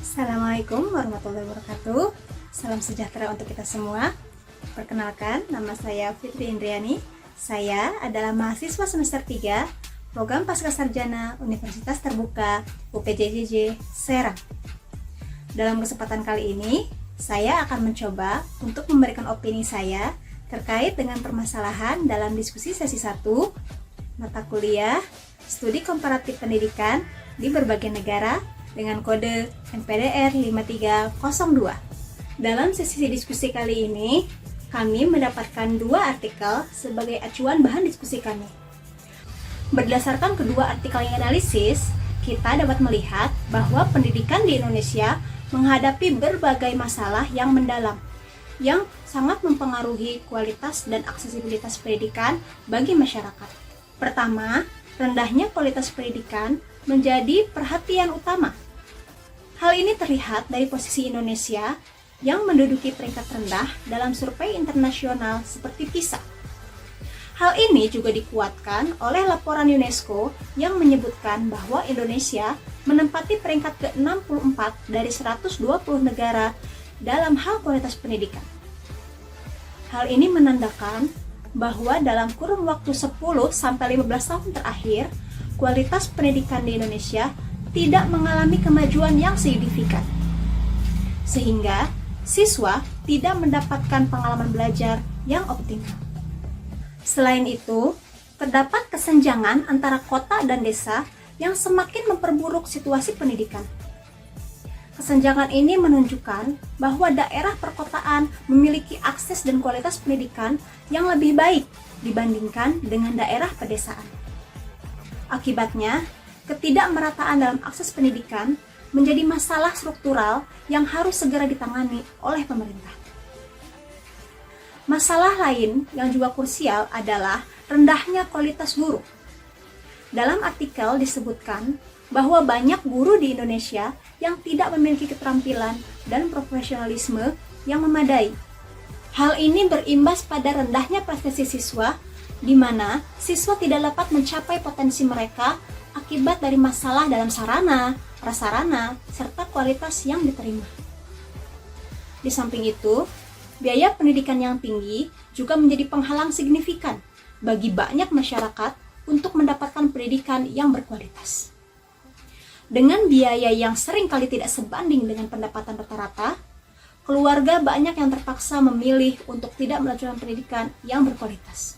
Assalamualaikum warahmatullahi wabarakatuh. Salam sejahtera untuk kita semua. Perkenalkan, nama saya Fitri Indriani. Saya adalah mahasiswa semester 3 Program Pascasarjana Universitas Terbuka UPJJJ Serang. Dalam kesempatan kali ini, saya akan mencoba untuk memberikan opini saya terkait dengan permasalahan dalam diskusi sesi 1 mata kuliah Studi Komparatif Pendidikan di berbagai negara dengan kode NPDR 5302. Dalam sesi diskusi kali ini, kami mendapatkan 2 artikel sebagai acuan bahan diskusi kami. Berdasarkan kedua artikel yang analisis, kita dapat melihat bahwa pendidikan di Indonesia menghadapi berbagai masalah yang mendalam, yang sangat mempengaruhi kualitas dan aksesibilitas pendidikan bagi masyarakat. Pertama, rendahnya kualitas pendidikan menjadi perhatian utama. Hal ini terlihat dari posisi Indonesia yang menduduki peringkat rendah dalam survei internasional seperti PISA. Hal ini juga dikuatkan oleh laporan UNESCO yang menyebutkan bahwa Indonesia menempati peringkat ke-64 dari 120 negara dalam hal kualitas pendidikan. Hal ini menandakan bahwa dalam kurun waktu 10-15 tahun terakhir, kualitas pendidikan di Indonesia tidak mengalami kemajuan yang signifikan, sehingga siswa tidak mendapatkan pengalaman belajar yang optimal. Selain itu, terdapat kesenjangan antara kota dan desa yang semakin memperburuk situasi pendidikan. Kesenjangan ini menunjukkan bahwa daerah perkotaan memiliki akses dan kualitas pendidikan yang lebih baik dibandingkan dengan daerah pedesaan. Akibatnya, ketidakmerataan dalam akses pendidikan menjadi masalah struktural yang harus segera ditangani oleh pemerintah. Masalah lain yang juga krusial adalah rendahnya kualitas guru. Dalam artikel disebutkan bahwa banyak guru di Indonesia yang tidak memiliki keterampilan dan profesionalisme yang memadai. Hal ini berimbas pada rendahnya prestasi siswa, di mana siswa tidak dapat mencapai potensi mereka akibat dari masalah dalam sarana, prasarana, serta kualitas yang diterima. Di samping itu, biaya pendidikan yang tinggi juga menjadi penghalang signifikan bagi banyak masyarakat untuk mendapatkan pendidikan yang berkualitas. Dengan biaya yang seringkali tidak sebanding dengan pendapatan rata-rata, keluarga banyak yang terpaksa memilih untuk tidak melanjutkan pendidikan yang berkualitas.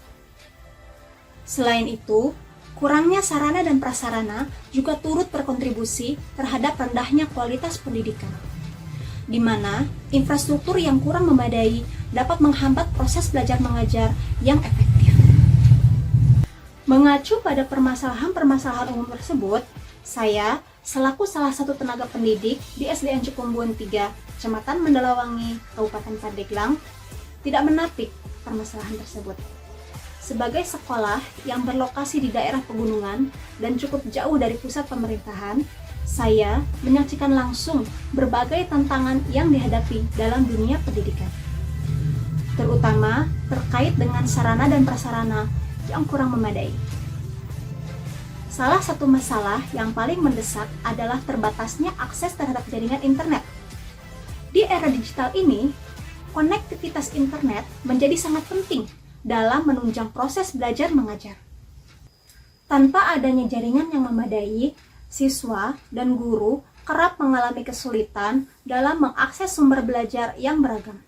Selain itu, kurangnya sarana dan prasarana juga turut berkontribusi terhadap rendahnya kualitas pendidikan, di mana infrastruktur yang kurang memadai dapat menghambat proses belajar mengajar yang efektif. Mengacu pada permasalahan umum tersebut, saya, selaku salah satu tenaga pendidik di SDN Cikumbuan 3, Kecamatan Mandalawangi, Kabupaten Pandeglang, tidak menapik permasalahan tersebut. Sebagai sekolah yang berlokasi di daerah pegunungan dan cukup jauh dari pusat pemerintahan, saya menyaksikan langsung berbagai tantangan yang dihadapi dalam dunia pendidikan, terutama terkait dengan sarana dan prasarana yang kurang memadai. Salah satu masalah yang paling mendesak adalah terbatasnya akses terhadap jaringan internet. Di era digital ini, konektivitas internet menjadi sangat penting dalam menunjang proses belajar mengajar. Tanpa adanya jaringan yang memadai, siswa dan guru kerap mengalami kesulitan dalam mengakses sumber belajar yang beragam.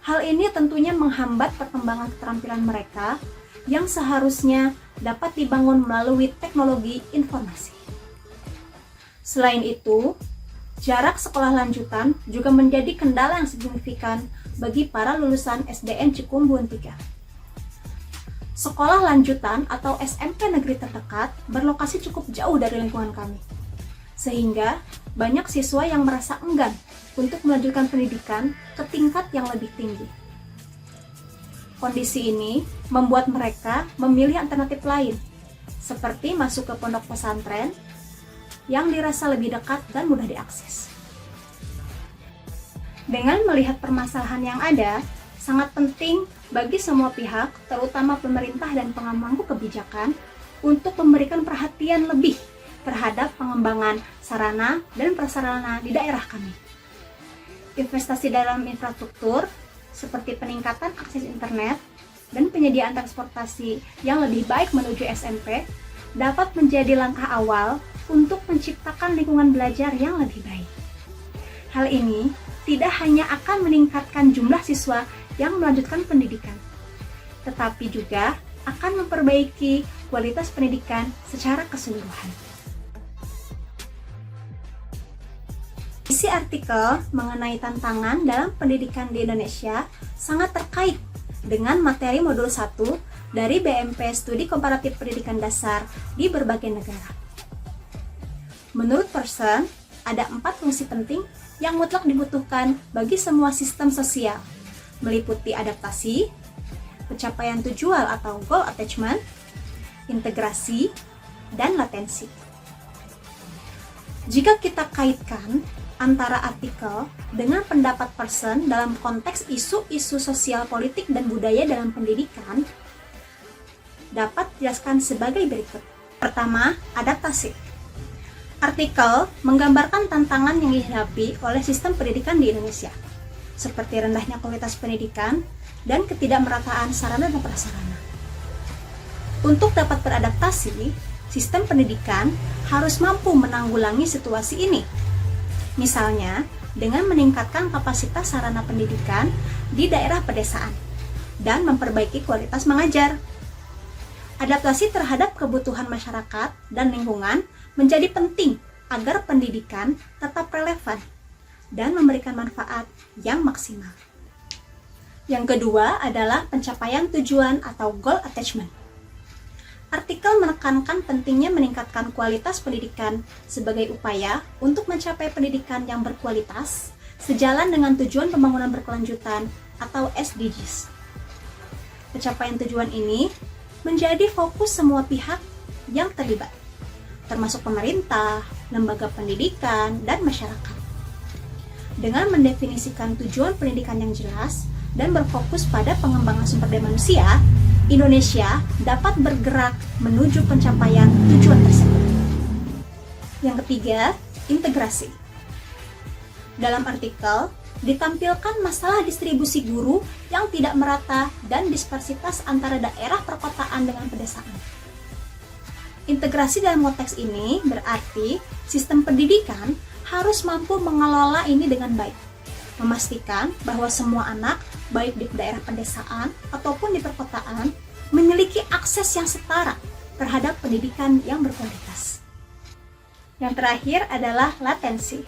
Hal ini tentunya menghambat perkembangan keterampilan mereka yang seharusnya dapat dibangun melalui teknologi informasi. Selain itu, jarak sekolah lanjutan juga menjadi kendala yang signifikan bagi para lulusan SDN Cikumbuan 3. Sekolah lanjutan atau SMP negeri terdekat berlokasi cukup jauh dari lingkungan kami, sehingga banyak siswa yang merasa enggan untuk melanjutkan pendidikan ke tingkat yang lebih tinggi. Kondisi ini membuat mereka memilih alternatif lain, seperti masuk ke pondok pesantren yang dirasa lebih dekat dan mudah diakses. Dengan melihat permasalahan yang ada, sangat penting bagi semua pihak, terutama pemerintah dan pengampu kebijakan, untuk memberikan perhatian lebih terhadap pengembangan sarana dan prasarana di daerah kami. Investasi dalam infrastruktur seperti peningkatan akses internet dan penyediaan transportasi yang lebih baik menuju SMP dapat menjadi langkah awal untuk menciptakan lingkungan belajar yang lebih baik. Hal ini tidak hanya akan meningkatkan jumlah siswa yang melanjutkan pendidikan, tetapi juga akan memperbaiki kualitas pendidikan secara keseluruhan. Isi artikel mengenai tantangan dalam pendidikan di Indonesia sangat terkait dengan materi modul 1 dari BMP Studi Komparatif Pendidikan Dasar di berbagai negara. Menurut Pearson, ada 4 fungsi penting yang mutlak dibutuhkan bagi semua sistem sosial, meliputi adaptasi, pencapaian tujuan atau goal attachment, integrasi, dan latensi. Jika kita kaitkan antara artikel dengan pendapat Pearson dalam konteks isu-isu sosial politik dan budaya dalam pendidikan, dapat dijelaskan sebagai berikut. Pertama, adaptasi. Artikel menggambarkan tantangan yang dihadapi oleh sistem pendidikan di Indonesia, seperti rendahnya kualitas pendidikan dan ketidakmerataan sarana dan prasarana. Untuk dapat beradaptasi, sistem pendidikan harus mampu menanggulangi situasi ini. Misalnya, dengan meningkatkan kapasitas sarana pendidikan di daerah pedesaan dan memperbaiki kualitas mengajar. Adaptasi terhadap kebutuhan masyarakat dan lingkungan menjadi penting agar pendidikan tetap relevan dan memberikan manfaat yang maksimal. Yang kedua adalah pencapaian tujuan atau goal attachment. Artikel menekankan pentingnya meningkatkan kualitas pendidikan sebagai upaya untuk mencapai pendidikan yang berkualitas sejalan dengan tujuan pembangunan berkelanjutan atau SDGs. Pencapaian tujuan ini menjadi fokus semua pihak yang terlibat, termasuk pemerintah, lembaga pendidikan, dan masyarakat. Dengan mendefinisikan tujuan pendidikan yang jelas dan berfokus pada pengembangan sumber daya manusia, Indonesia dapat bergerak menuju pencapaian tujuan tersebut. Yang ketiga, integrasi. Dalam artikel, ditampilkan masalah distribusi guru yang tidak merata dan dispersitas antara daerah perkotaan dengan pedesaan. Integrasi dalam konteks ini berarti sistem pendidikan harus mampu mengelola ini dengan baik, memastikan bahwa semua anak, baik di daerah pedesaan ataupun di perkotaan, memiliki akses yang setara terhadap pendidikan yang berkualitas. Yang terakhir adalah latensi.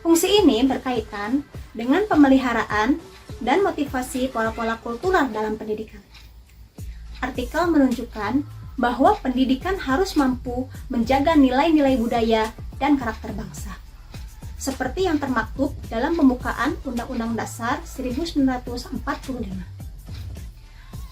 Fungsi ini berkaitan dengan pemeliharaan dan motivasi pola-pola kultural dalam pendidikan. Artikel menunjukkan bahwa pendidikan harus mampu menjaga nilai-nilai budaya dan karakter bangsa, seperti yang termaktub dalam pembukaan Undang-Undang Dasar 1945.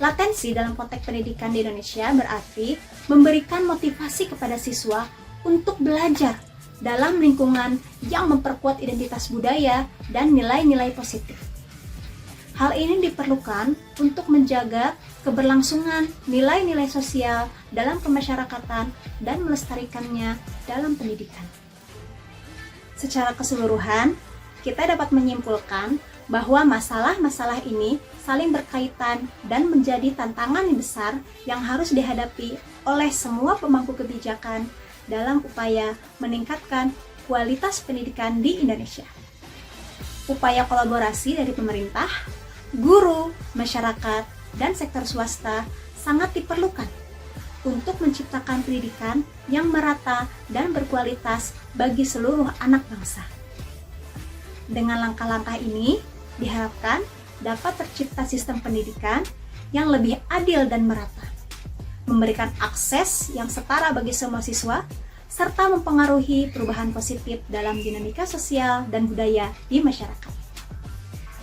Latensi dalam konteks pendidikan di Indonesia berarti memberikan motivasi kepada siswa untuk belajar dalam lingkungan yang memperkuat identitas budaya dan nilai-nilai positif. Hal ini diperlukan untuk menjaga keberlangsungan nilai-nilai sosial dalam kemasyarakatan dan melestarikannya dalam pendidikan. Secara keseluruhan, kita dapat menyimpulkan bahwa masalah-masalah ini saling berkaitan dan menjadi tantangan yang besar yang harus dihadapi oleh semua pemangku kebijakan dalam upaya meningkatkan kualitas pendidikan di Indonesia. Upaya kolaborasi dari pemerintah, guru, masyarakat, dan sektor swasta sangat diperlukan untuk menciptakan pendidikan yang merata dan berkualitas bagi seluruh anak bangsa. Dengan langkah-langkah ini, diharapkan dapat tercipta sistem pendidikan yang lebih adil dan merata, memberikan akses yang setara bagi semua siswa, serta mempengaruhi perubahan positif dalam dinamika sosial dan budaya di masyarakat.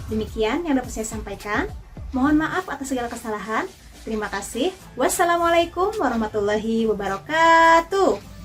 Demikian yang dapat saya sampaikan. Mohon maaf atas segala kesalahan. Terima kasih. Wassalamualaikum warahmatullahi wabarakatuh.